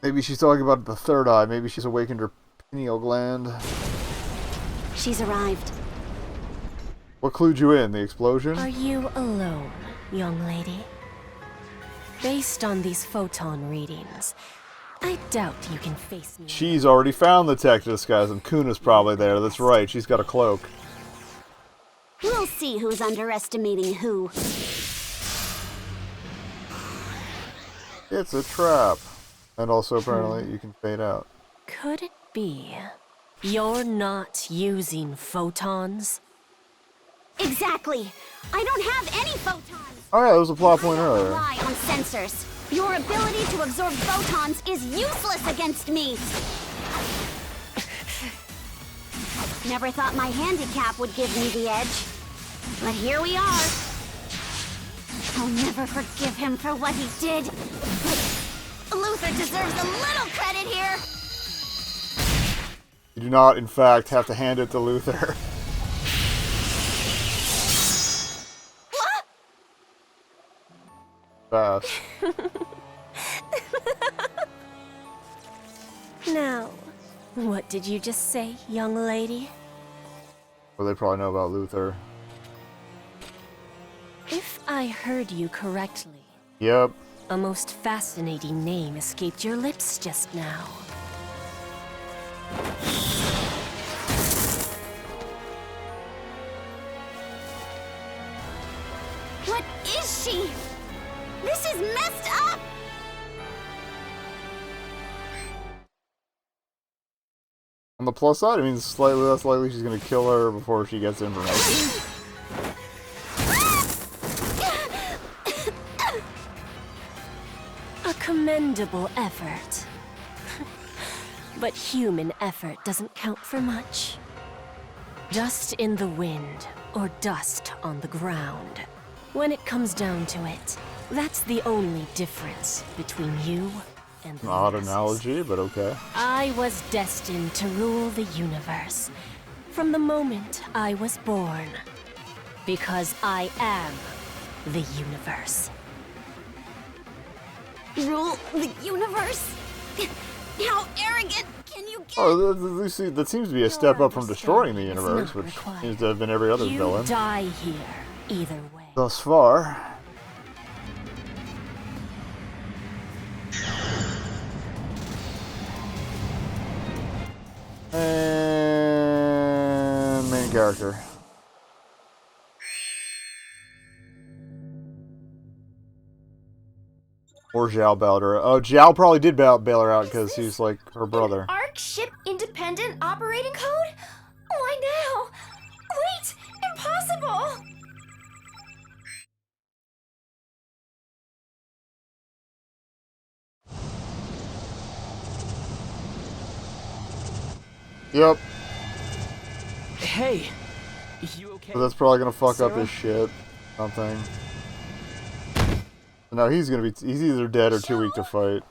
Maybe she's talking about the third eye. Maybe she's awakened her pineal gland. She's arrived. What clued you in? The explosion? Are you alone, young lady? Based on these photon readings, I doubt you can face me. She's already found the tech to disguise him. Kuna's probably there. That's right. She's got a cloak. We'll see who's underestimating who. It's a trap. And also, apparently, you can fade out. Could it be you're not using photons? Exactly. I don't have any photons. Oh yeah, there was a plot point I don't earlier. rely on sensors. Your ability to absorb photons is useless against me. Never thought my handicap would give me the edge. But here we are. I'll never forgive him for what he did. But Luther deserves a little credit here. You do not, in fact, have to hand it to Luther. Fast. Now, what did you just say, young lady? Well, they probably know about Luther. If I heard you correctly, Yep. a most fascinating name escaped your lips just now. What is she? This is messed up! On the plus side, it means slightly less likely she's gonna kill her before she gets information. A commendable effort. But human effort doesn't count for much. Dust in the wind, or dust on the ground. When it comes down to it, that's the only difference between you and the Odd masses. analogy, but okay. I was destined to rule the universe from the moment I was born. Because I am the universe. Rule the universe? How arrogant can you get? Oh, that seems to be a step up from destroying the understanding is universe, not which required. seems to have been every other You villain. die here, either way. Thus far. And main character. Or Zhao bailed her. Oh, Zhao probably did bail her out because he's like her brother. Arc ship independent operating code? Why now? Wait! Impossible! Yep. Hey, you okay? So that's probably gonna fuck up Sarah? his shit. Something. So now he's either dead or too weak to fight.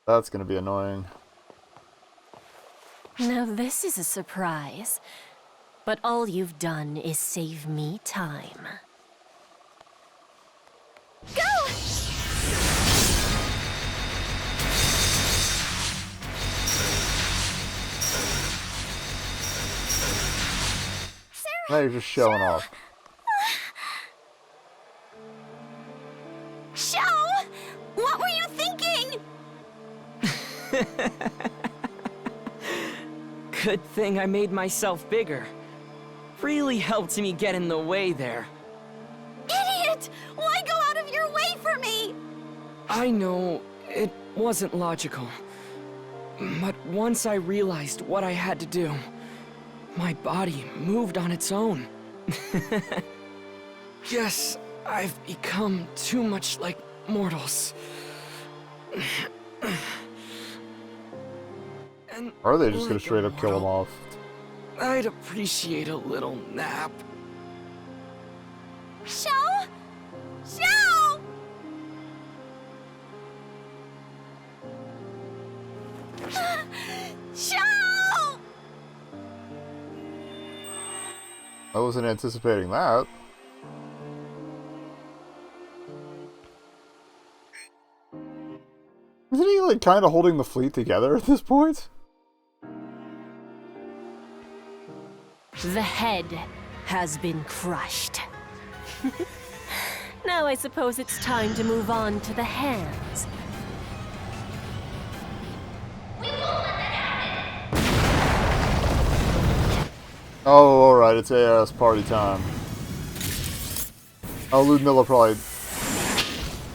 That's gonna be annoying. Now this is a surprise. But all you've done is save me time. Go! Now you're just showing off. Show! What were you thinking? Good thing I made myself bigger. Really helped me get in the way there. Idiot! Why go out of your way for me? I know it wasn't logical. But once I realized what I had to do, my body moved on its own. Guess I've become too much like mortals. And Or are they just gonna like a straight up kill him mortal, off? I'd appreciate a little nap. Show? Show! Show! I wasn't anticipating that. Isn't he like kind of holding the fleet together at this point? The head has been crushed. Now I suppose it's time to move on to the hands. Oh, alright, it's AS party time. Oh, Ludmilla probably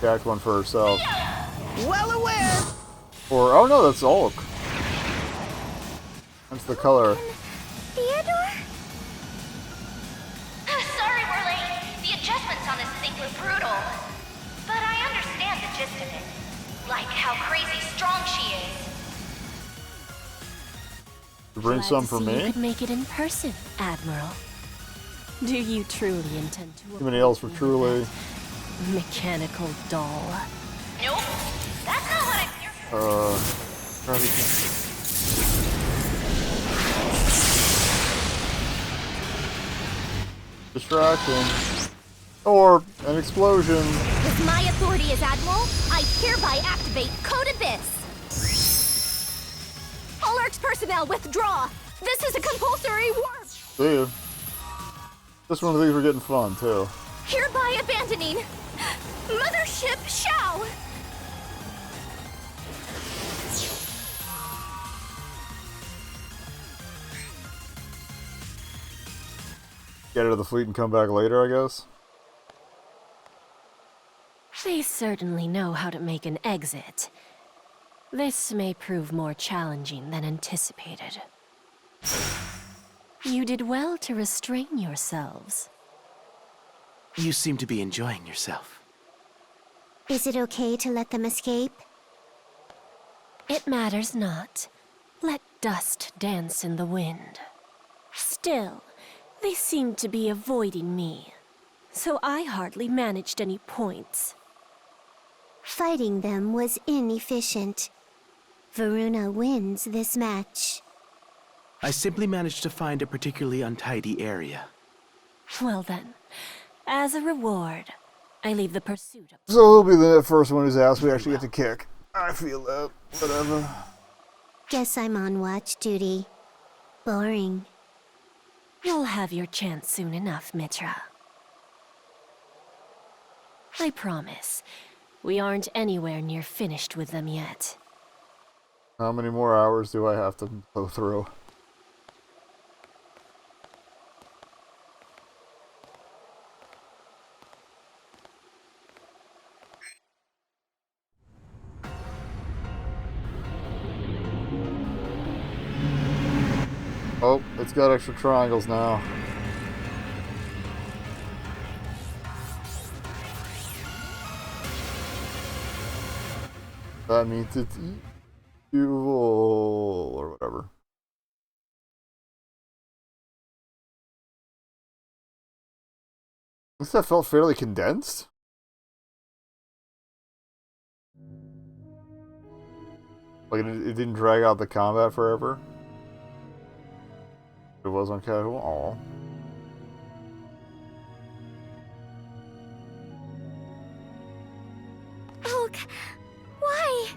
jacked one for herself. Well aware. Or, oh no, that's Ulk. That's the color. Theodore? Sorry we're late. The adjustments on this thing were brutal. But I understand the gist of it. Like how crazy strong she is. You bring Glad some to for see me? You could make it in person, Admiral. Do you truly intend to? Too many L's for truly. Mechanical doll. Nope. That's not what I'm here for. Distraction. Or an explosion. With my authority as Admiral, I hereby activate Code Abyss. All ARC's personnel withdraw. This is a compulsory warp. See ya. This one of these were getting fun, too. Hereby abandoning Mothership Shao. Get out of the fleet and come back later, I guess. They certainly know how to make an exit. This may prove more challenging than anticipated. You did well to restrain yourselves. You seem to be enjoying yourself. Is it okay to let them escape? It matters not. Let dust dance in the wind. Still, they seem to be avoiding me, so I hardly managed any points. Fighting them was inefficient. Varuna wins this match. I simply managed to find a particularly untidy area. Well then, as a reward, I leave the pursuit of... So he'll be the first one whose ass we actually get to kick. I feel that. Whatever. Guess I'm on watch duty. Boring. You'll have your chance soon enough, Mitra. I promise, we aren't anywhere near finished with them yet. How many more hours do I have to go through? Oh, it's got extra triangles now. That means it's evil or whatever. At least that felt fairly condensed. Like it didn't drag out the combat forever. It was on casual. Aw. Ulk, why?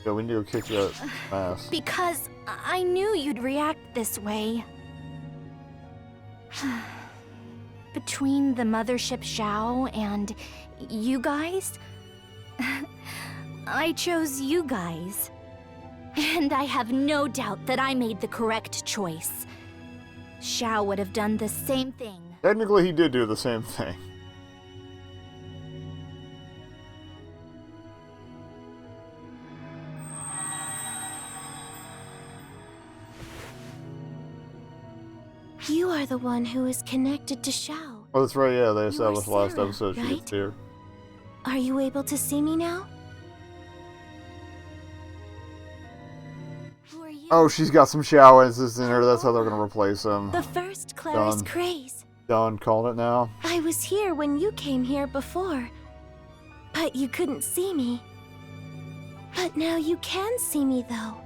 Yeah, we need to go kick that ass. Because I knew you'd react this way. Between the Mothership Shao and you guys, I chose you guys. And I have no doubt that I made the correct choice. Shao would have done the same thing. Technically, he did do the same thing. You are the one who is connected to Shao. Oh, that's right, yeah, they established You are last Sarah, episode she right? gets here. Are you able to see me now? Who are you? Oh, she's got some Shao instances in her, that's how they're gonna replace him. The first Clarice Done. Craze. Done, calling it now. I was here when you came here before, but you couldn't see me. But now you can see me, though.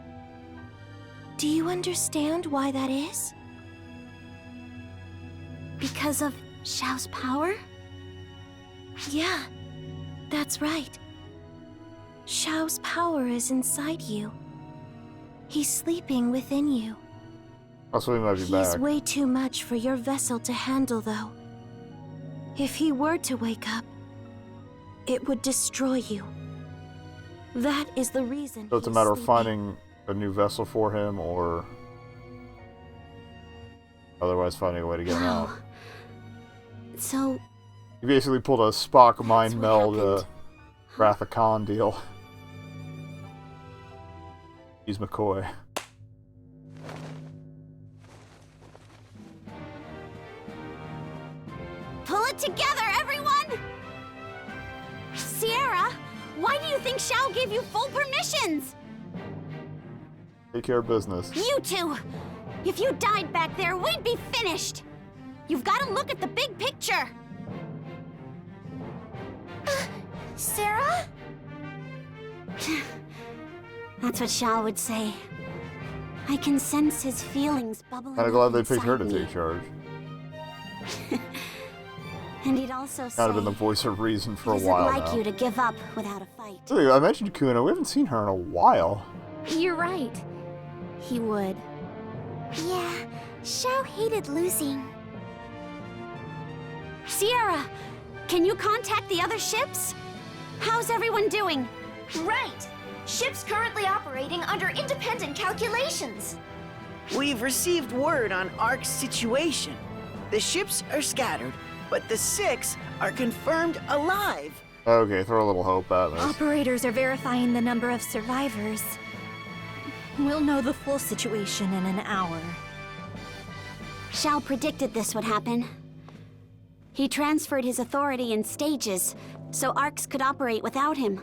Do you understand why that is? Because of Shao's power? Yeah. That's right. Xiao's power is inside you. He's sleeping within you. Also, he might be He's back. way too much for your vessel to handle, though. If he were to wake up, it would destroy you. That is the reason. So it's a matter of finding a new vessel for him, or otherwise finding a way to get him out. So You basically pulled a Spock mind what meld, happened. Wrath of Khan deal. He's McCoy. pull it together, everyone! Sierra, why do you think Xiao gave you full permissions? Take care of business. You two! If you died back there, we'd be finished! You've got to look at the big picture! Sarah? That's what Xiao would say. I can sense his feelings bubbling Kinda glad up they picked her to inside me. take charge. And he'd also say Kind of been the voice of reason for a he doesn't while like now. you to give up without a fight. Hey, I mentioned Kuna. We haven't seen her in a while. You're right. He would. Yeah, Xiao hated losing. Sierra, can you contact the other ships? How's everyone doing? Right! Ship's currently operating under independent calculations. We've received word on Ark's situation. The ships are scattered, but the 6 are confirmed alive. Okay, throw a little hope at this. Operators are verifying the number of survivors. We'll know the full situation in an hour. Xiao predicted this would happen. He transferred his authority in stages, so Arcs could operate without him.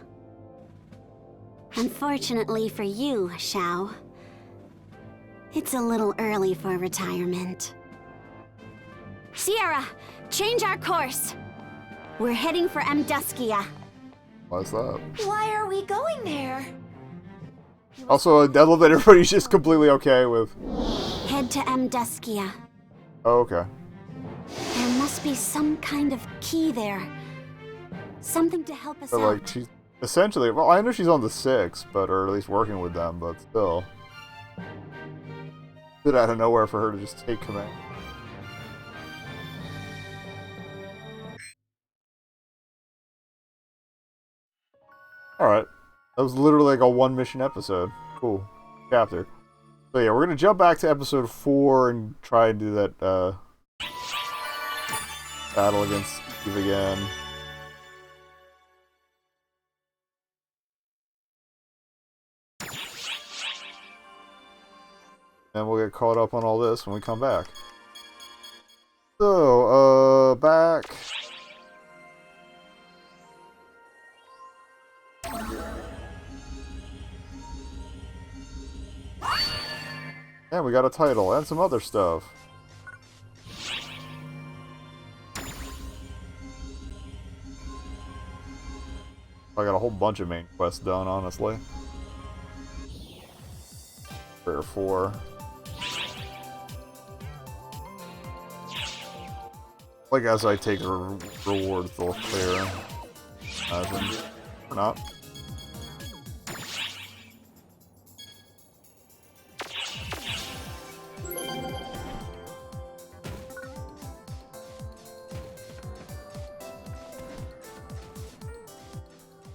Unfortunately for you, Xiao, it's a little early for retirement. Sierra, change our course. We're heading for Amduskia. Why's that? Why are we going there? Also, a love that everybody's just completely okay with. Head to Amduskia. Oh, okay. There must be some kind of key there. Something to help us But, out. like, she's essentially... Well, I know she's on the 6, but or at least working with them, but still. Bit out of nowhere for her to just take command. Alright. That was literally like a one-mission episode. Cool. Chapter. So yeah, we're gonna jump back to episode 4 and try and do that, battle against Steve again. And we'll get caught up on all this when we come back. So, back. And we got a title and some other stuff. I got a whole bunch of main quests done, honestly. 3 or 4. Like as I take the rewards, they'll clear. Imagine. Or not.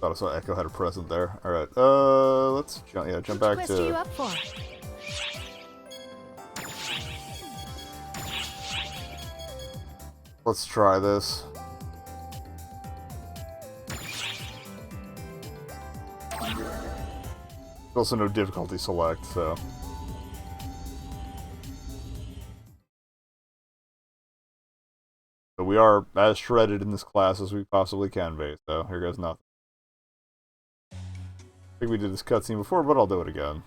Thought I saw Echo had a present there. Alright, let's jump back Quest are you to... up for? Let's try this. There's also no difficulty select, so... But we are as shredded in this class as we possibly can be, so here goes nothing. I think we did this cutscene before, but I'll do it again.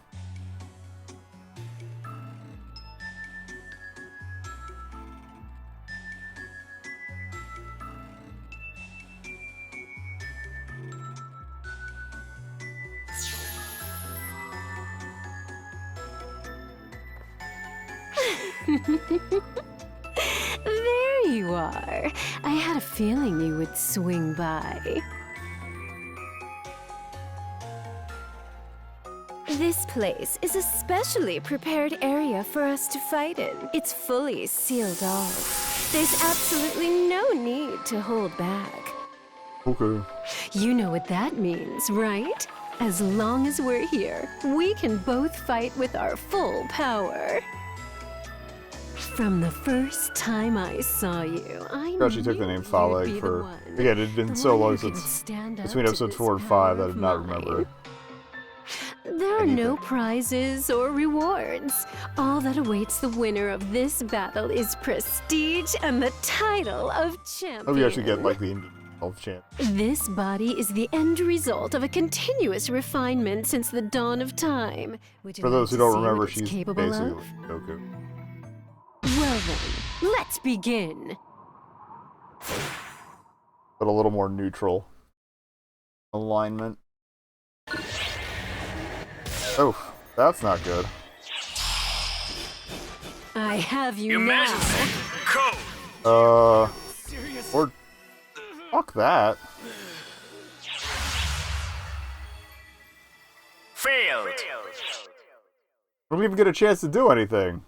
There you are. I had a feeling you would swing by. This place is a specially prepared area for us to fight in. It's fully sealed off. There's absolutely no need to hold back. Okay. You know what that means, right? As long as we're here, we can both fight with our full power. From the first time I saw you, I Thought she took the name Phaleg for. Again, it had been so long since between episodes 4 and 5 that I did not remember it. There are no prizes or rewards. All that awaits the winner of this battle is prestige and the title of champion. Oh, we actually get like the Indian Elf champ. This body is the end result of a continuous refinement since the dawn of time. For those who don't remember, she's basically like Goku. Well then, let's begin. But a little more neutral alignment. Oh, that's not good. I have you now. Or fuck that. Failed. I don't even get a chance to do anything.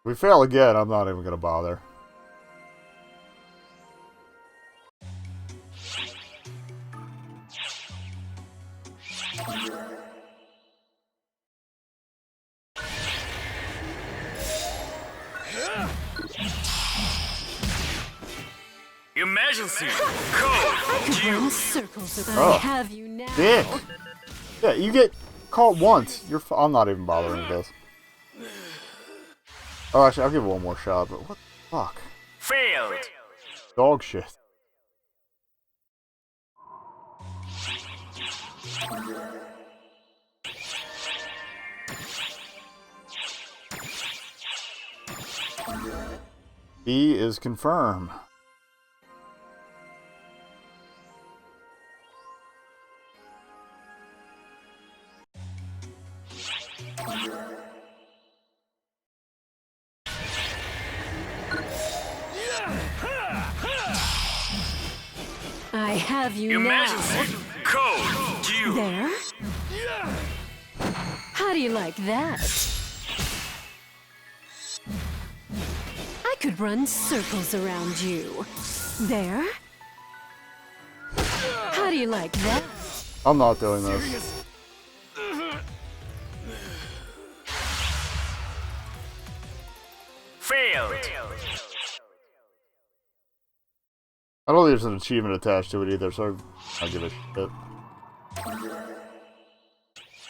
If we fail again, I'm not even gonna bother. Emergency code. Run circles. Oh. I have you now. Dick! Yeah, you get caught once. I'm not even bothering with this. Oh, actually, I'll give it one more shot, but what the fuck? Failed. Dog shit. B is confirmed. I have you Emergency code. now. There? How do you like that? I could run circles around you. There? How do you like that? I'm not doing this. Failed. I don't think there's an achievement attached to it either, so I'll give it shit.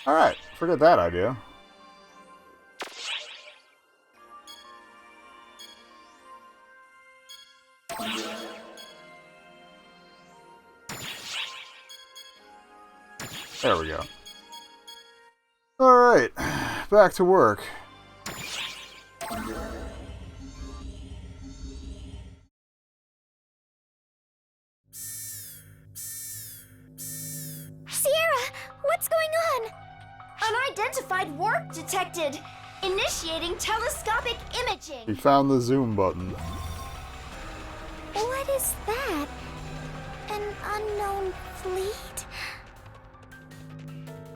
Alright, forget that idea. There we go. Alright, back to work. Sierra, what's going on? Unidentified warp detected. Initiating telescopic imaging. We found the zoom button. What is that? An unknown fleet?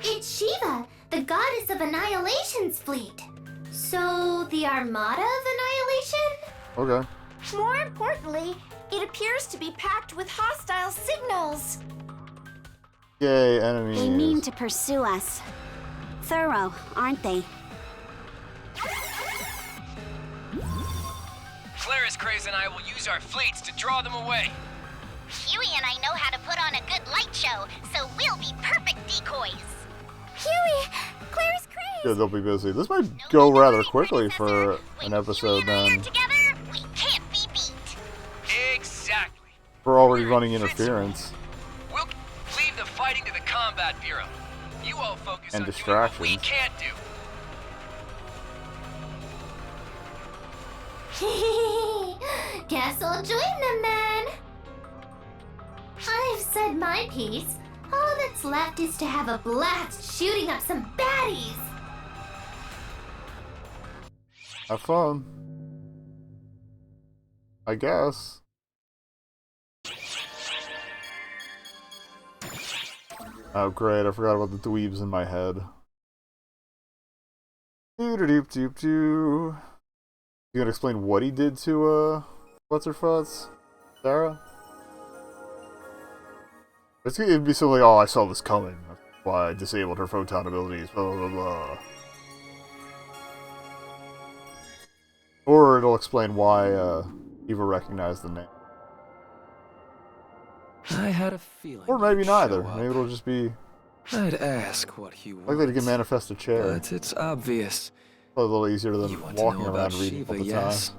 It's Shiva, the goddess of Annihilation's fleet. So, the Armada of Annihilation? Okay. More importantly, it appears to be packed with hostile signals. Yay, enemies. They mean to pursue us. Thorough, aren't they? Claris, Craze, and I will use our fleets to draw them away. Huey and I know how to put on a good light show, so we'll be perfect decoys. Huey! Claire's crazy! Yeah, they'll be busy. This might go rather quickly for an episode then. Together, we can't be beat. Exactly. We're already running interference. We'll leave the fighting to the Combat Bureau. You all focus And on doing what we distractions. can't do. Guess I'll join them then. I've said my piece. All that's left is to have a blast shooting up some baddies. Have fun. I guess. Oh, great. I forgot about the dweebs in my head. Doo-doo-doop-doop-doo. You gonna explain what he did to, what's-her-futs? Sarah? It'd be something like, oh, I saw this coming. That's why I disabled her photon abilities, blah, blah, blah. Or it'll explain why, Eva recognized the name. I had a feeling. Or maybe you'd neither. show up. Maybe it'll just be I'd ask what he like that he can manifest a chair. but it's obvious. Probably a little easier You than want to walking know around about reading all Shiva, the yes?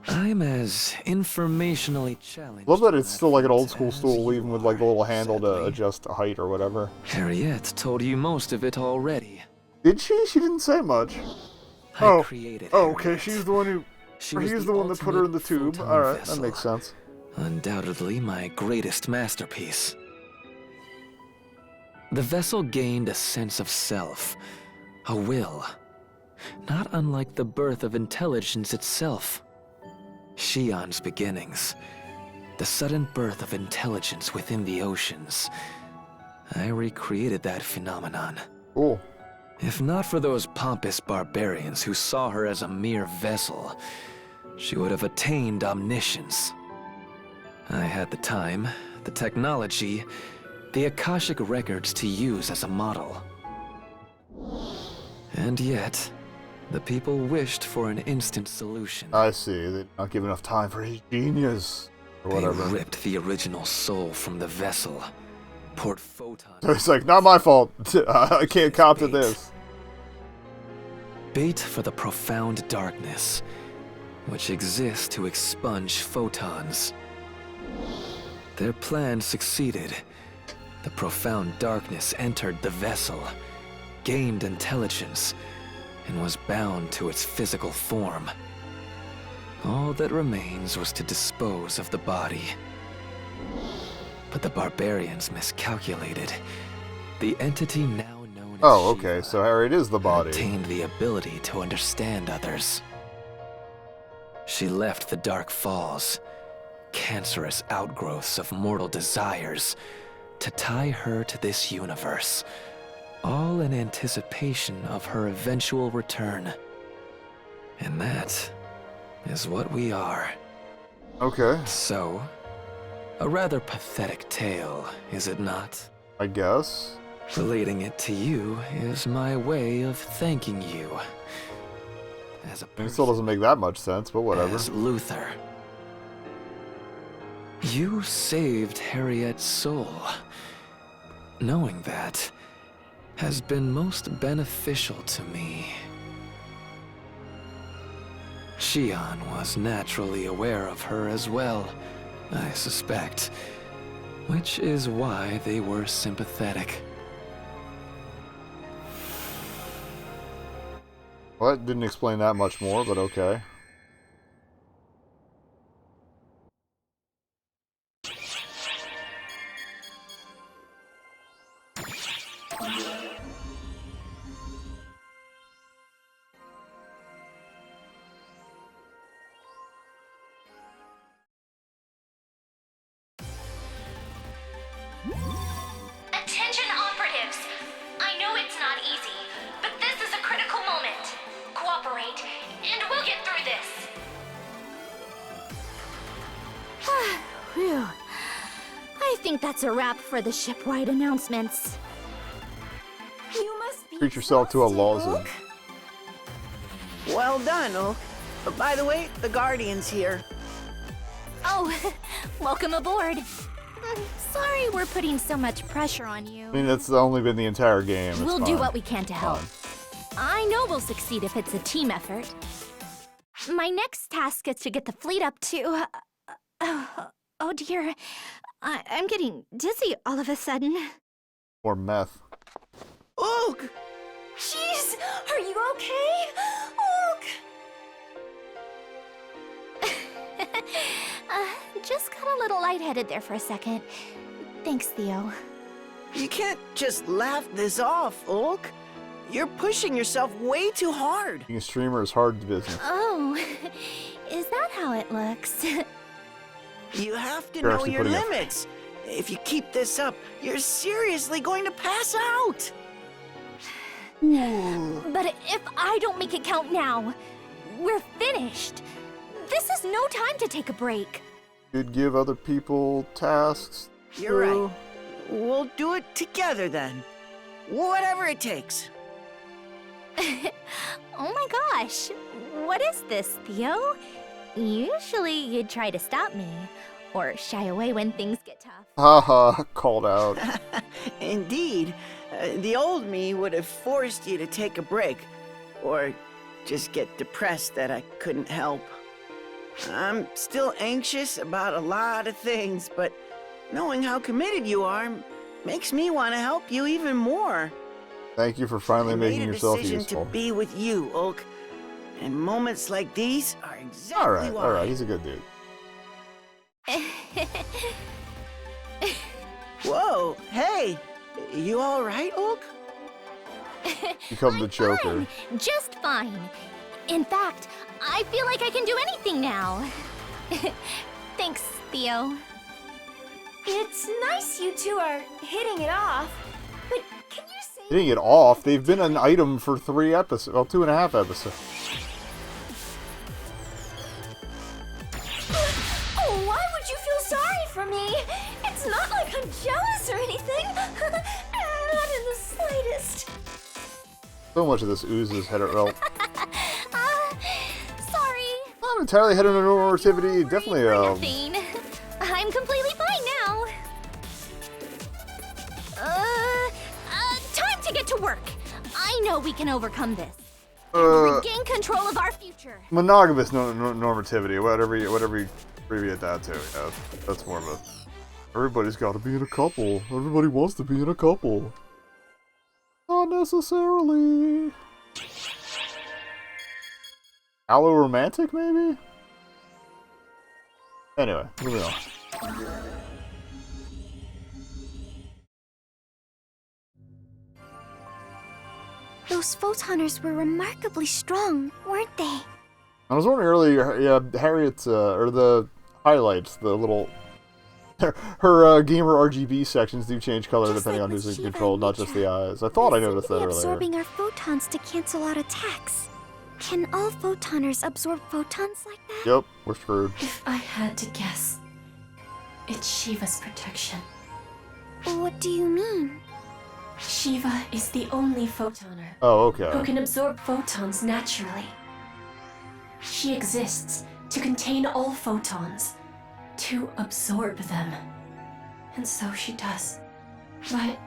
I'm as informationally challenged. time. Love that on it's still like an old front school as stool, you even with like the are, little handle to sadly. adjust height or whatever. Harriet told you most of it already. Did she? She didn't say much. I Oh. created Oh, okay. Harriet. She's the one who. She Or was he's the one that put her in the ultimate tube. photon Alright, that vessel. makes sense. Undoubtedly my greatest masterpiece. The vessel gained a sense of self, a will, not unlike the birth of intelligence itself. Shion's beginnings, the sudden birth of intelligence within the oceans. I recreated that phenomenon. Cool. If not for those pompous barbarians who saw her as a mere vessel, she would have attained omniscience. I had the time, the technology, the Akashic records to use as a model. And yet, the people wished for an instant solution. I see. They did not give enough time for his genius. Or They whatever. ripped the original soul from the vessel, poured photons. So it's like, not my fault. I can't cop to this. Bait for the profound darkness, which exists to expunge photons. Their plan succeeded. The profound darkness entered the vessel, gained intelligence, and was bound to its physical form. All that remains was to dispose of the body. But the barbarians miscalculated. The entity now known as Oh, okay. Shiva So Harriet is the body. attained the ability to understand others. She left the Dark Falls, cancerous outgrowths of mortal desires, to tie her to this universe, all in anticipation of her eventual return. And that is what we are. Okay, So, a rather pathetic tale, is it not? I guess. Relating it to you is my way of thanking you. As a It still doesn't make that much sense, but whatever. As Luther. You saved Harriet's soul. Knowing that has been most beneficial to me. Shion was naturally aware of her as well, I suspect, which is why they were sympathetic. Well, that didn't explain that much more, but okay. Attention operatives! I know it's not easy, but this is a critical moment. Cooperate, and we'll get through this. Whew. I think that's a wrap for the shipwide announcements. You must be Treat yourself to a exhausted, lozenge. Oak. Well done, Oak. But by the way, the Guardian's here. Oh, welcome aboard. Sorry we're putting so much pressure on you. I mean, that's only been the entire game. It's We'll do fine. what we can to help. I know we'll succeed if it's a team effort. My next task is to get the fleet up to... oh dear. I'm getting dizzy all of a sudden. Or meth. Oak! Jeez, are you okay? Oak! Just got a little lightheaded there for a second. Thanks, Theo. You can't just laugh this off, Oak. You're pushing yourself way too hard. Being a streamer is hard business. Oh, Is that how it looks? You have to You're know actually your putting a- limits. If you keep this up, you're seriously going to pass out. But if I don't make it count now, we're finished. This is no time to take a break. You'd give other people tasks. You're too. right. We'll do it together then. Whatever it takes. Oh my gosh, what is this, Theo? Usually you'd try to stop me, or shy away when things get tough. Haha, called out. Indeed, the old me would have forced you to take a break, or just get depressed that I couldn't help. I'm still anxious about a lot of things, but knowing how committed you are makes me want to help you even more. Thank you for finally I made making a yourself decision useful. to be with you, Oak. And moments like these are exactly why. Alright, he's a good dude. Whoa, hey, you all right, Oak? Become the Joker. Fine, just fine. In fact, I feel like I can do anything now. Thanks, Theo. It's nice you two are hitting it off, but can you say... Hitting it off. They've been an item for 3 episodes. Well, 2.5 episodes. Oh, why would you feel sorry for me? It's not like I'm jealous or anything. Not in the slightest. So much of this oozes heteronormativity. Sorry. Not entirely heteronormativity. Definitely, Nothing. I'm completely fine now. Time to get to work. I know we can overcome this. Regain control of our future. monogamous normativity. Whatever you abbreviate that to. Yeah, that's more of a... Everybody's got to be in a couple. Everybody wants to be in a couple. Not necessarily. Allo-romantic, maybe? Anyway, moving on. Those photoners were remarkably strong, weren't they? I was wondering earlier, yeah, Harriet's, or the highlights, the little... Her gamer RGB sections do change color Just depending like on who's with in Shiva control, and not just the Mitra. eyes. I thought I They seem noticed to be that earlier. absorbing our photons to cancel out attacks. Can all photoners absorb photons like that? Yep, we're screwed. If I had to guess, it's Shiva's protection. What do you mean? Shiva is the only photoner Oh, who okay. can absorb photons naturally. She exists to contain all photons, to absorb them. And so she does. But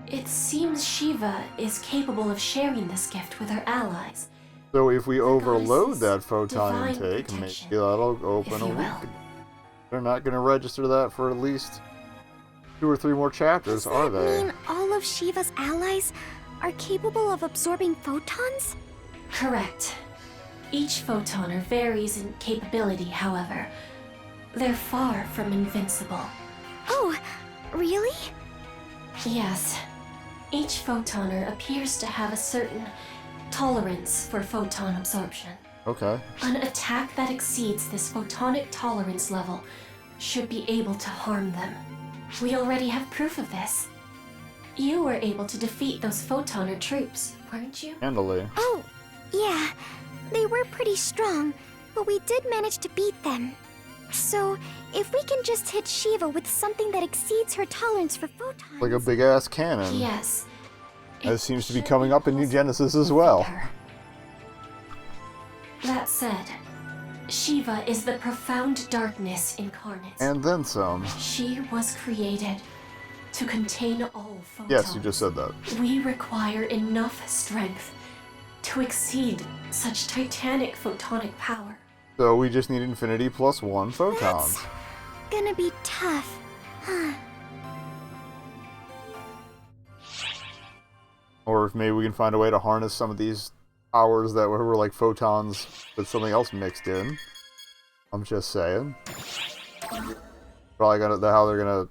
it seems Shiva is capable of sharing this gift with her allies. So if we overload goddess's that photon divine intake, maybe protection, that'll open if a you week. will. They're not going to register that for at least 2 or 3 more chapters, Does are that they? mean all of Shiva's allies are capable of absorbing photons? Correct. Each photoner varies in capability, however. They're far from invincible. Oh, really? Yes. Each photoner appears to have a certain tolerance for photon absorption. Okay. An attack that exceeds this photonic tolerance level should be able to harm them. We already have proof of this. You were able to defeat those photoner troops, weren't you? Handily. Oh, yeah. They were pretty strong, but we did manage to beat them. So, if we can just hit Shiva with something that exceeds her tolerance for photons... Like a big ass cannon. Yes. That It seems to be should coming up in New possible Genesis as to well. defeat her. That said, Shiva is the profound darkness incarnate. And then some. She was created to contain all photons. Yes, you just said that. We require enough strength to exceed such titanic photonic power. So we just need infinity plus 1 photons. That's gonna be tough, huh? Or if maybe we can find a way to harness some of these powers that were like photons with something else mixed in. I'm just saying. Probably how they're gonna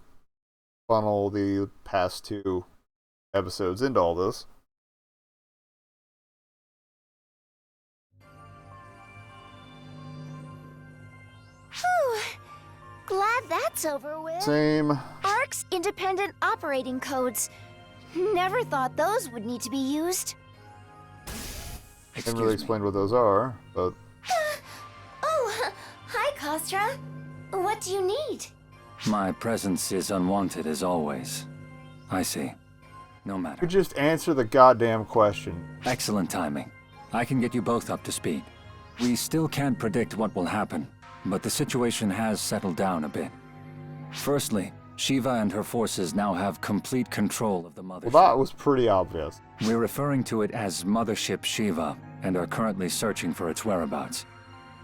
funnel the past 2 episodes into all this. Glad that's over with. Same. ARC's independent operating codes. Never thought those would need to be used. Didn't really explain what those are, but... Oh, hi, Kostra. What do you need? My presence is unwanted as always. I see. No matter. You just answer the goddamn question. Excellent timing. I can get you both up to speed. We still can't predict what will happen, but the situation has settled down a bit. Firstly, Shiva and her forces now have complete control of the mothership. Well, that was pretty obvious. We're referring to it as Mothership Shiva, and are currently searching for its whereabouts.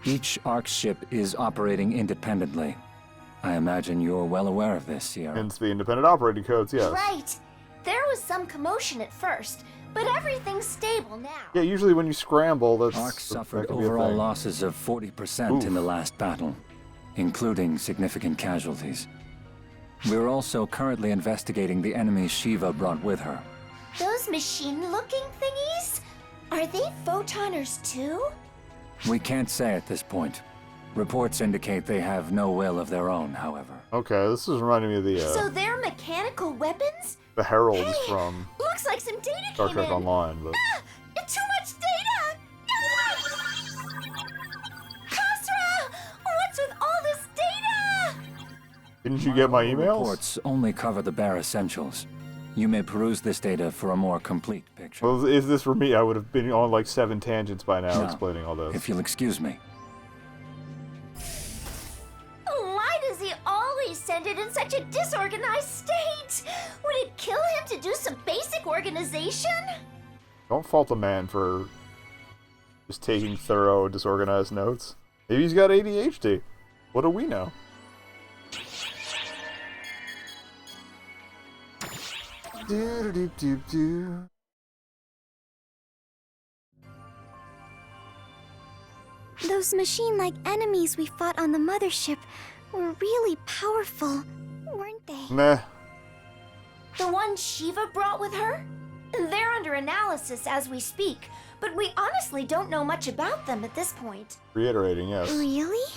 Each ARC ship is operating independently. I imagine you're well aware of this, Sierra. Hence the independent operating codes, yes. Right. There was some commotion at first, but everything's stable now. Yeah, usually when you scramble, that's... ARC that suffered can be a overall thing. losses of 40% in the last battle, including significant casualties. We're also currently investigating the enemy Shiva brought with her. Those machine-looking thingies? Are they photoners too? We can't say at this point. Reports indicate they have no will of their own, however. Okay, this is reminding me of the, So they're mechanical weapons? the heralds Hey, from looks like some data Star came Trek in. Online, but... Too much data! Kostra! What's with all this data? Didn't you get my emails? Reports only cover the bare essentials. You may peruse this data for a more complete picture. Well, if this were me, I would have been on like 7 tangents by now Now, explaining all this. If you'll excuse me. Why does he always send it in such a disorganized state? Would it kill him to do some basic organization? Don't fault a man for just taking thorough, disorganized notes. Maybe he's got ADHD. What do we know? Do-do-do-do-do. Those machine-like enemies we fought on the mothership were really powerful, weren't they? Meh. The ones Shiva brought with her? They're under analysis as we speak, but we honestly don't know much about them at this point. Reiterating, yes. Really?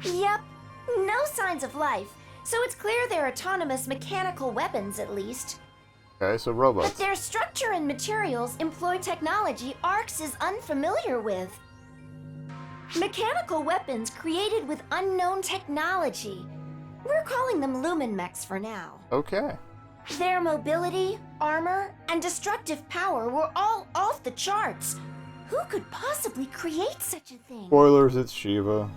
Yep. No signs of life, so it's clear they're autonomous mechanical weapons at least. Okay, so But robots. their structure and materials employ technology ARCS is unfamiliar with. Mechanical weapons created with unknown technology. We're calling them lumen mechs for now. Okay. Their mobility, armor, and destructive power were all off the charts. Who could possibly create such a thing? Spoilers, it's Shiva.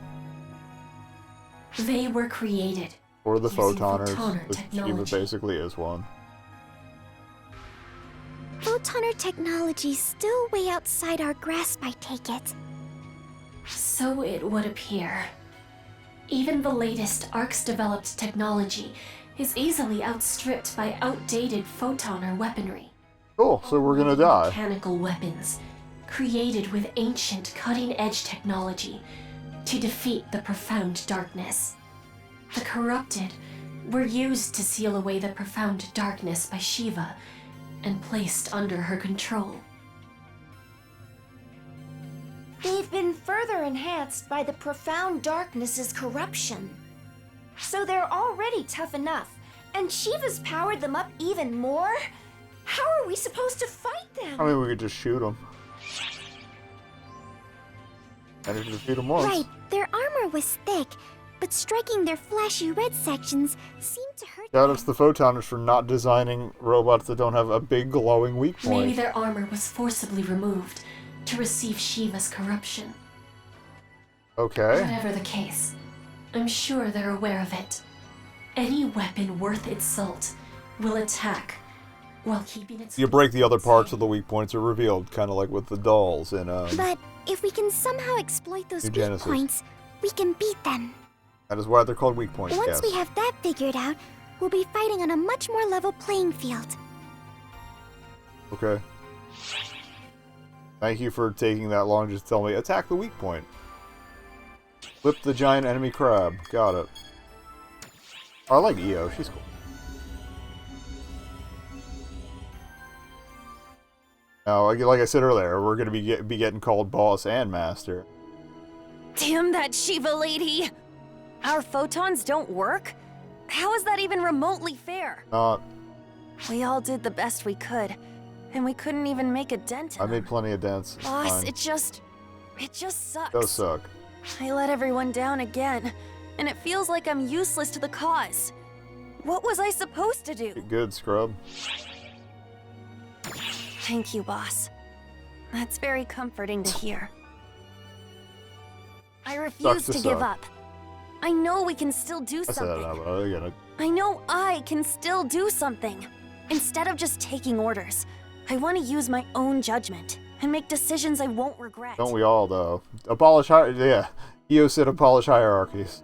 They were created. Or the using photoners. photoner Which Shiva technology. basically is one. Photoner technology's still way outside our grasp, I take it. So it would appear. Even the latest ARCS-developed technology is easily outstripped by outdated photoner weaponry. Cool, so we're gonna die. Mechanical weapons, created with ancient cutting-edge technology to defeat the profound darkness. The corrupted were used to seal away the profound darkness by Shiva and placed under her control. They've been further enhanced by the profound darkness's corruption. So they're already tough enough, and Shiva's powered them up even more? How are we supposed to fight them? I mean, we could just shoot them. And if you defeat them once. Right, their armor was thick, but striking their flashy red sections seemed to hurt Shout them. out to the photoners for not designing robots that don't have a big glowing weak point. Maybe their armor was forcibly removed to receive Shiva's corruption. Okay. Whatever the case, I'm sure they're aware of it. Any weapon worth its salt will attack while keeping its... You break the other parts of the weak points are revealed, kind of like with the dolls in But if we can somehow exploit those New weak Genesis. points, we can beat them. That is why they're called weak points, Once yes. we have that figured out, we'll be fighting on a much more level playing field. Okay. Thank you for taking that long just to tell me, attack the weak point. Flip the giant enemy crab. Got it. I like Io, she's cool. Now, like I said earlier, we're going to be getting called boss and master. Damn that Shiva lady! Our photons don't work? How is that even remotely fair? Not. We all did the best we could, and we couldn't even make a dent in I made them. plenty of dents. It's Boss, fine. it just sucks. It does suck. I let everyone down again, and it feels like I'm useless to the cause. What was I supposed to do? Get good, scrub. Thank you, boss. That's very comforting to hear. I refuse to give up. I know we can still do I said that something. now, but I get it. I know I can still do something. Instead of just taking orders, I want to use my own judgment and make decisions I won't regret. Don't we all, though? Yeah. EO said abolish hierarchies.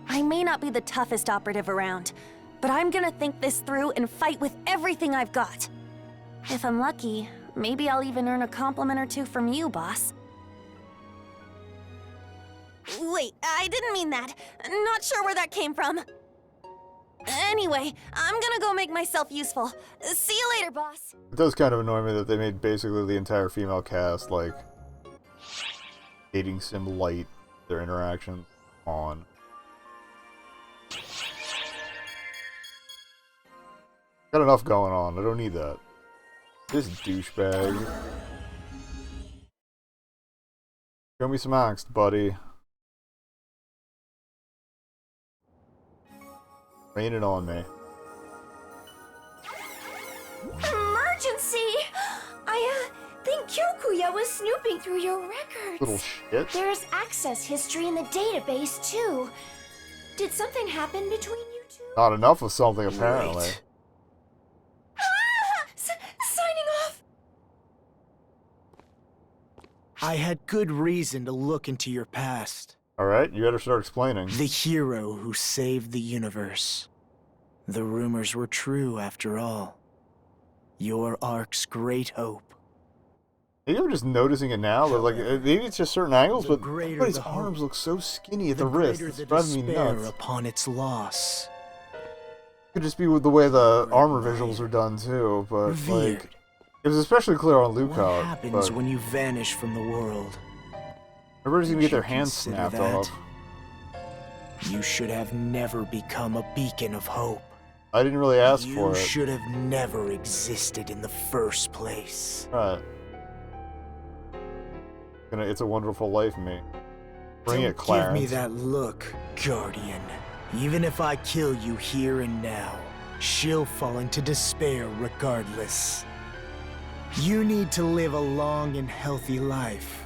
I may not be the toughest operative around, but I'm gonna think this through and fight with everything I've got. If I'm lucky, maybe I'll even earn a compliment or two from you, boss. Wait, I didn't mean that. Not sure where that came from. Anyway, I'm gonna go make myself useful. See you later, boss. It does kind of annoy me that they made basically the entire female cast, like, dating sim light, their interaction on. Got enough going on, I don't need that. This douchebag. Show me some angst, buddy. Rain it on me. Emergency! I think Kyokuya was snooping through your records. Little shit. There's access history in the database, too. Did something happen between you two? Not enough of something, apparently. Wait. Signing off! I had good reason to look into your past. Alright, you better start explaining. The hero who saved the universe. The rumors were true, after all. Your Ark's great hope. Maybe I'm just noticing it now, but like, maybe it's just certain angles, The but greater everybody's the hope, arms look so skinny at the wrist. greater It's the driving me despair nuts. upon its loss. Could just be with the way the armor visuals are done too, but Revered. like, it was especially clear on What Lookout. happens But when you vanish from the world? everybody's gonna Did get their you hands consider snapped that? off. You should have never become a beacon of hope. I didn't really ask You for it. should have never existed in the first place. Right. It's a Wonderful Life, me. Bring Don't it, Clarence. give me that look, Guardian. Even if I kill you here and now, she'll fall into despair regardless. You need to live a long and healthy life.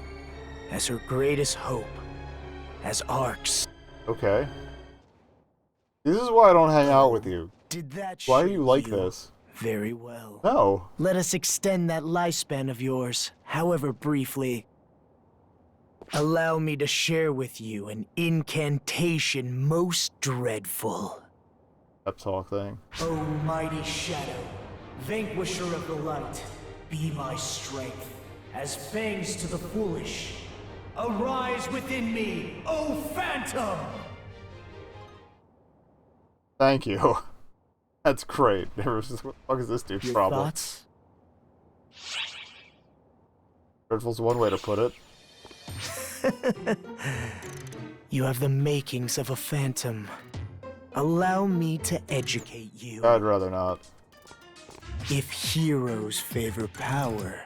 As her greatest hope. As Ark's. Okay. This is why I don't hang out with you. Did that Why are shape you like this? Very well. No. Let us extend that lifespan of yours, however briefly. Allow me to share with you an incantation most dreadful. Pep talk thing. O mighty shadow, vanquisher of the light, be my strength, as fangs to the foolish. Arise within me, O phantom! Thank you. That's great. What the fuck is this dude's Your problem? thoughts? Dreadful's one way to put it. You have the makings of a phantom. Allow me to educate you. I'd rather not. If heroes favor power,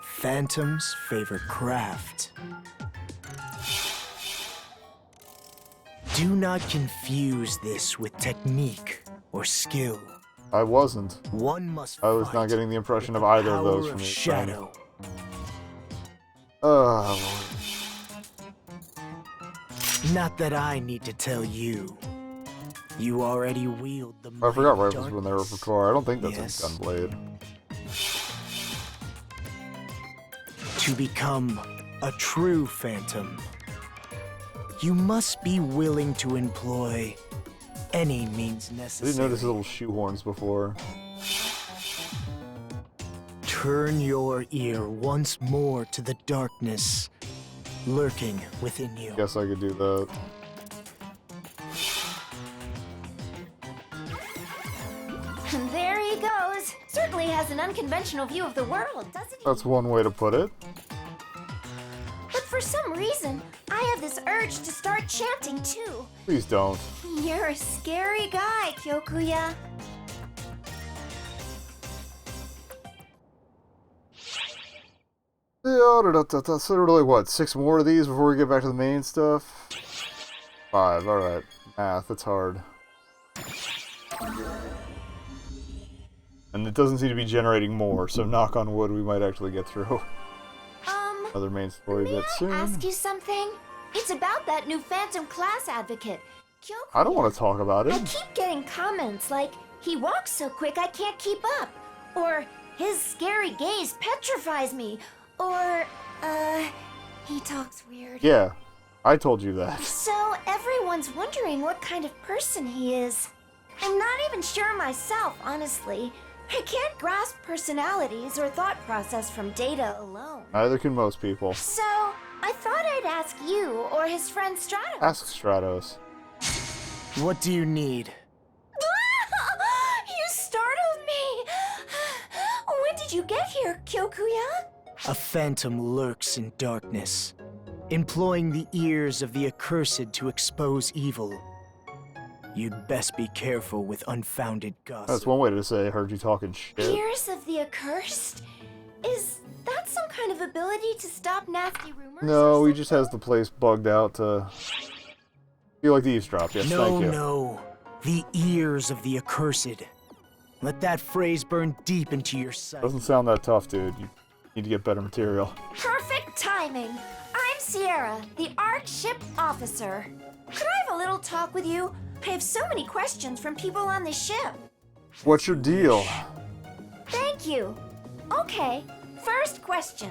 phantoms favor craft. Do not confuse this with technique or skill. I wasn't. One must I was fight not getting the impression with of the either of those power from you. shadow. Oh, Not that I need to tell you. You already wield the I forgot mighty rifles were in their darkness. repertoire. I don't think that's Yes. a gunblade. To become a true phantom, you must be willing to employ any means I necessary. didn't notice little shoehorns before. Turn your ear once more to the darkness lurking within you. Guess I could do that. And there he goes. Certainly has an unconventional view of the world, doesn't he? That's one way to put it. But For some reason, I have this urge to start chanting too. Please don't. You're a scary guy, Kyokuya. Yeah, so really what, 6 more of these before we get back to the main stuff? 5, alright. Math, that's hard. And it doesn't seem to be generating more, so knock on wood, we might actually get through another main story bit soon. Ask you something? It's about that new Phantom class advocate, Kyokuya. I don't want to talk about it. I keep getting comments like, he walks so quick I can't keep up. Or, his scary gaze petrifies me. Or, he talks weird. Yeah, I told you that. So, everyone's wondering what kind of person he is. I'm not even sure myself, honestly. I can't grasp personalities or thought process from data alone. Neither can most people. So, I thought I'd ask you or his friend Stratos. Ask Stratos. What do you need? You startled me! When did you get here, Kyokuya? A phantom lurks in darkness, employing the ears of the accursed to expose evil. You'd best be careful with unfounded gossip. That's one way to say I heard you talking shit. Ears of the accursed? Is that some kind of ability to stop nasty rumors? No, he just has the place bugged out to feel like the eavesdrop. Yes, thank you. No. The ears of the accursed. Let that phrase burn deep into your sight. Doesn't sound that tough, dude. You need to get better material. Perfect timing. I'm Sierra, the ARC ship officer. Could I have a little talk with you? I have so many questions from people on the ship. What's your deal? Thank you. Okay, first question.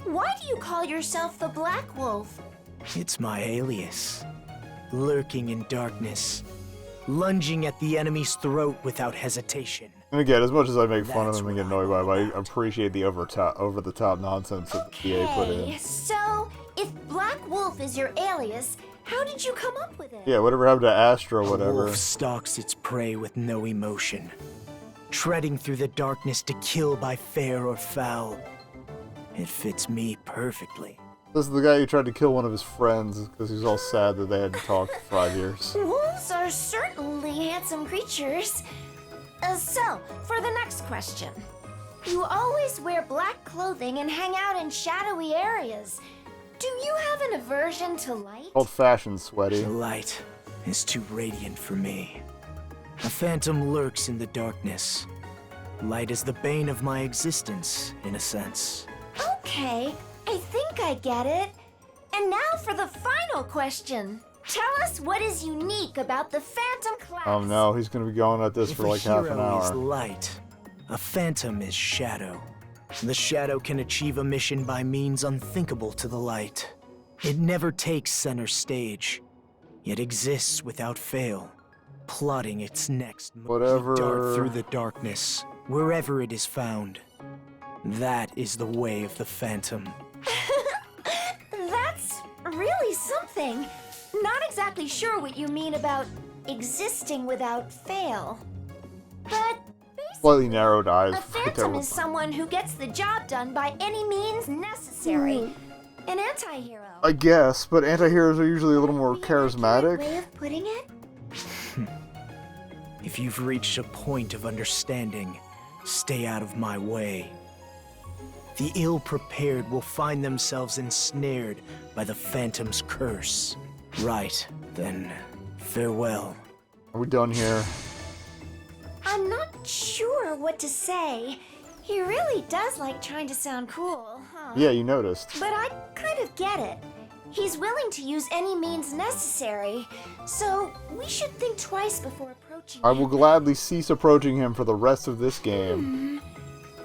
Why do you call yourself the Black Wolf? It's my alias. Lurking in darkness. Lunging at the enemy's throat without hesitation. And again, as much as I make fun of him and get annoyed by him, I appreciate the over-the-top nonsense that the EA put in. Okay, so if Black Wolf is your alias, how did you come up with it? Yeah, whatever happened to Astra, A whatever. wolf stalks its prey with no emotion, treading through the darkness to kill by fair or foul. It fits me perfectly. This is the guy who tried to kill one of his friends because he was all sad that they hadn't talked for 5 years. Wolves are certainly handsome creatures. So, for the next question. You always wear black clothing and hang out in shadowy areas. Do you have an aversion to light? Old-fashioned, sweaty. The light is too radiant for me. A phantom lurks in the darkness. Light is the bane of my existence, in a sense. Okay, I think I get it. And now for the final question. Tell us what is unique about the Phantom class. Oh no, he's gonna be going at this If for like a half an hero is hour. light, a phantom is shadow. The shadow can achieve a mission by means unthinkable to the light. It never takes center stage, yet exists without fail, plotting its next move. Whatever. Dart through the darkness, wherever it is found. That is the way of the phantom. That's really something. Not exactly sure what you mean about existing without fail. But Slightly narrowed eyes. a phantom is someone who gets the job done by any means necessary. An anti-hero. I guess, but anti-heroes are usually a little more Be an accurate charismatic. way of putting it? If you've reached a point of understanding, stay out of my way. The ill-prepared will find themselves ensnared by the Phantom's curse. Right, then, farewell. Are we done here? I'm not sure what to say. He really does like trying to sound cool, huh? Yeah, you noticed. But I kind of get it. He's willing to use any means necessary, so we should think twice before approaching I him. will gladly cease approaching him for the rest of this game.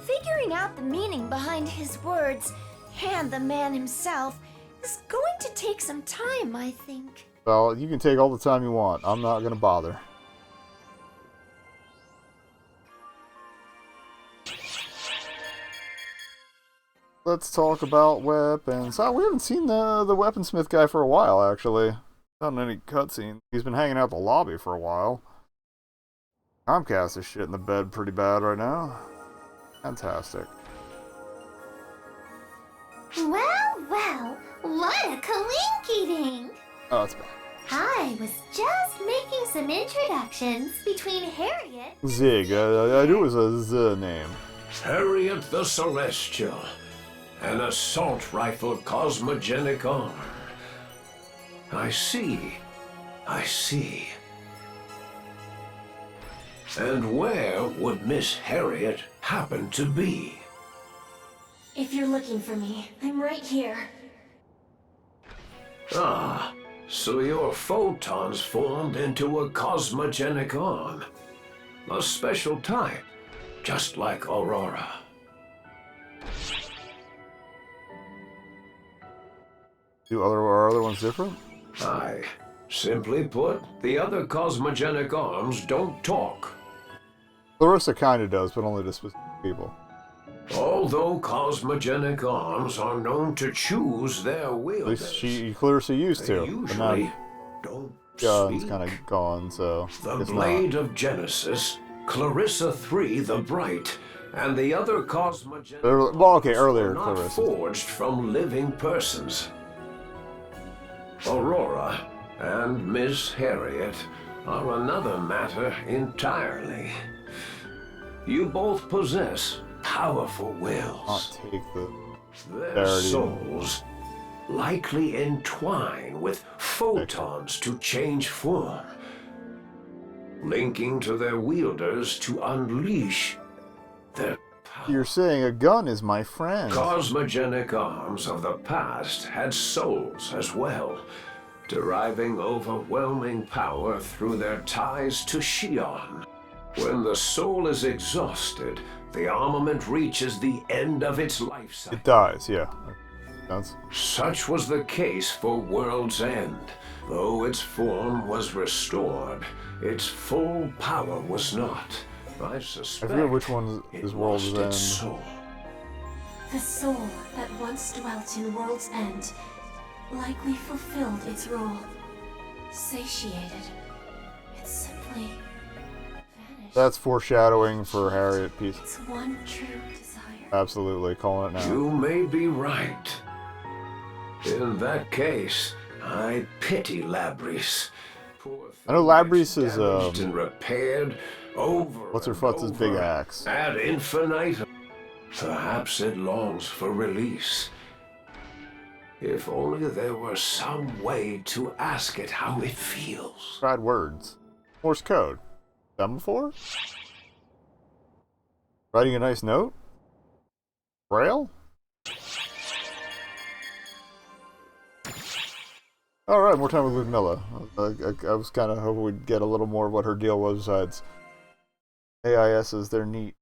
Figuring out the meaning behind his words and the man himself is going to take some time, I think. Well, you can take all the time you want. I'm not gonna bother. Let's talk about weapons. Oh, we haven't seen the weaponsmith guy for a while, actually. Not in any cutscene. He's been hanging out the lobby for a while. Comcast is shit in the bed pretty bad right now. Fantastic. Well, well, What a coinky-dink! Oh, that's bad. I was just making some introductions between Harriet. Zig. I knew it was a Z name. Harriet the Celestial. An assault rifle cosmogenic arm. I see. I see. And where would Miss Harriet happen to be? If you're looking for me, I'm right here. Ah, so your photons formed into a cosmogenic arm. A special type, just like Aurora. Are other ones different? Aye. Simply put, the other cosmogenic arms don't talk. Clarissa kinda does, but only to specific people. Although cosmogenic arms are known to choose their At wielders, least Clarissa used they to. But now usually don't Gun's speak. kinda gone, so The it's Blade not. of Genesis, Clarissa III the Bright, and the other cosmogenic Well, okay, earlier are not Clarissa. forged from living persons. Aurora and Miss Harriet are another matter entirely. You both possess powerful Not wills. take the Their Verity. souls likely entwine with photons to change form, linking to their wielders to unleash their power. You're saying a gun is my friend. Cosmogenic arms of the past had souls as well, deriving overwhelming power through their ties to Shion. When the soul is exhausted, the armament reaches the end of its life cycle. It dies, yeah. That's Such was the case for World's End. Though its form was restored, its full power was not. I I suspect forget which one it is World's lost End. its soul. The soul that once dwelt in World's End likely fulfilled its role. Satiated. It simply vanished. That's foreshadowing for Harriet Peace. Its one true desire. Absolutely, calling it now. You may be right. In that case, I pity Labrys. Poor thing I know Labrys gets is, damaged and repaired over What's her and futz's big over axe? ad infinitum. Perhaps it longs for release. If only there were some way to ask it how it feels. Tried words. Morse code. Done before? Writing a nice note? Braille? Alright, more time with Ludmilla. I was kind of hoping we'd get a little more of what her deal was besides AISs. They're neat.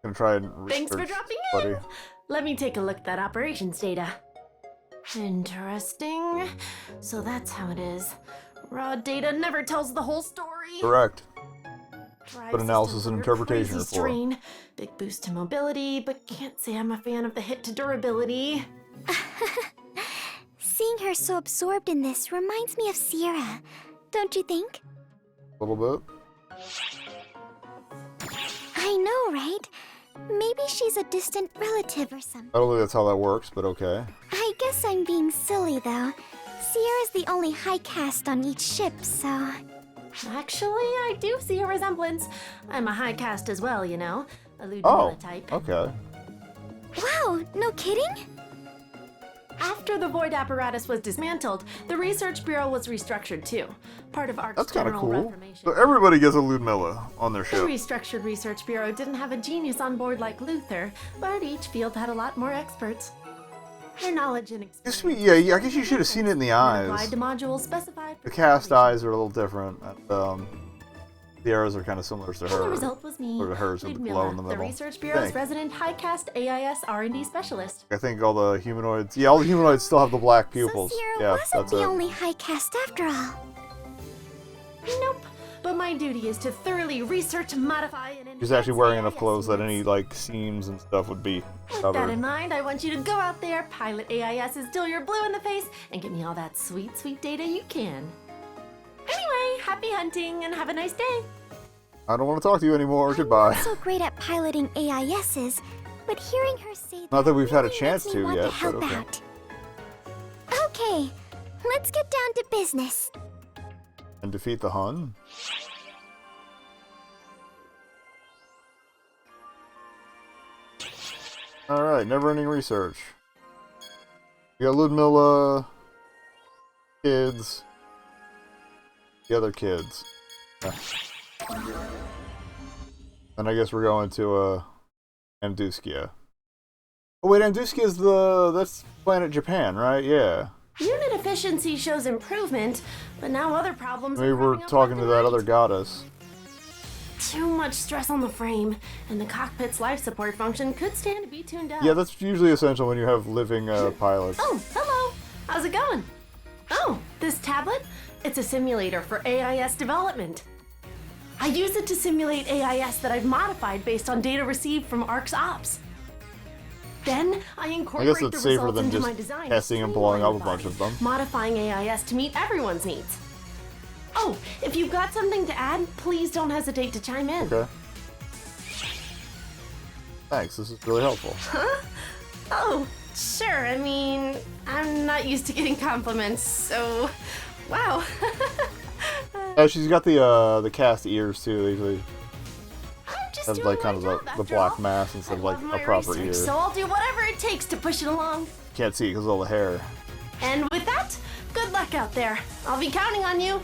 Gonna try and Thanks for research, dropping buddy. in. Let me take a look at that operations data. Interesting. So that's how it is. Raw data never tells the whole story. Correct. Drive But analysis systems and under interpretation crazy are for. strain. Big boost to mobility, but can't say I'm a fan of the hit to durability. Seeing her so absorbed in this reminds me of Sierra, don't you think? A little bit. I know, right? Maybe she's a distant relative or something. I don't think that's how that works, but okay. I guess I'm being silly, though. Sierra's the only high caste on each ship, so... Actually, I do see a resemblance. I'm a high caste as well, you know. A Ludmilla Oh, type. okay. Wow, no kidding? After the void apparatus was dismantled, the research bureau was restructured too. Part of ARC's That's kind of general cool. reformation. So everybody gets a Ludmilla on their The ship. restructured research bureau didn't have a genius on board like Luther, but each field had a lot more experts. Their knowledge and experience Yeah, I guess you should have seen it in the applied eyes. to modules specified for The cast eyes are a little different. And, the arrows are kind of similar to And the her. result was me, Or to hers with the glow Ludmilla, in the the middle. research bureau's Think. resident high caste AIS R&D specialist. I think all the humanoids. Yeah, all the humanoids still have the black pupils. So Sierra Yeah, wasn't that's the it. only high caste after all. Nope. But my duty is to thoroughly research, modify, and She's actually wearing enough AIS clothes that units. any like seams and stuff would be With covered. that in mind, I want you to go out there, pilot AISs till you're blue in the face, and give me all that sweet, sweet data you can. Anyway, happy hunting and have a nice day. I don't want to talk to you anymore. Goodbye. I'm not so great at piloting AISs, but hearing her say Not that we've had a really chance makes me to want yet, to but help okay. out. Okay, let's get down to business. And defeat the Hun? Alright, never-ending research. We got Ludmilla, kids, the other kids. And I guess we're going to, Anduskia. Oh wait, Anduskia is that's planet Japan, right? Yeah. Unit efficiency shows improvement, but now other problems Maybe are we're cropping up talking left to and that right. other goddess. Too much stress on the frame, and the cockpit's life support function could stand to be tuned up. Yeah, that's usually essential when you have living, pilots. Oh, hello! How's it going? Oh, this tablet? It's a simulator for AIS development. I use it to simulate AIS that I've modified based on data received from ARC's ops. Then I incorporate I guess it's the safer results than into just my design, testing and blowing up a streamline bunch the of them. body, modifying AIS to meet everyone's needs. Oh, if you've got something to add, please don't hesitate to chime in. Okay. Thanks, this is really helpful. Huh? Oh, sure. I mean, I'm not used to getting compliments, so wow. She's got the cast ears too. They usually Just have doing like kind my of job, the after black all. mass instead of like Love a my proper research, ear. So I'll do whatever it takes to push it along. Can't see because of all the hair. And with that, good luck out there. I'll be counting on you.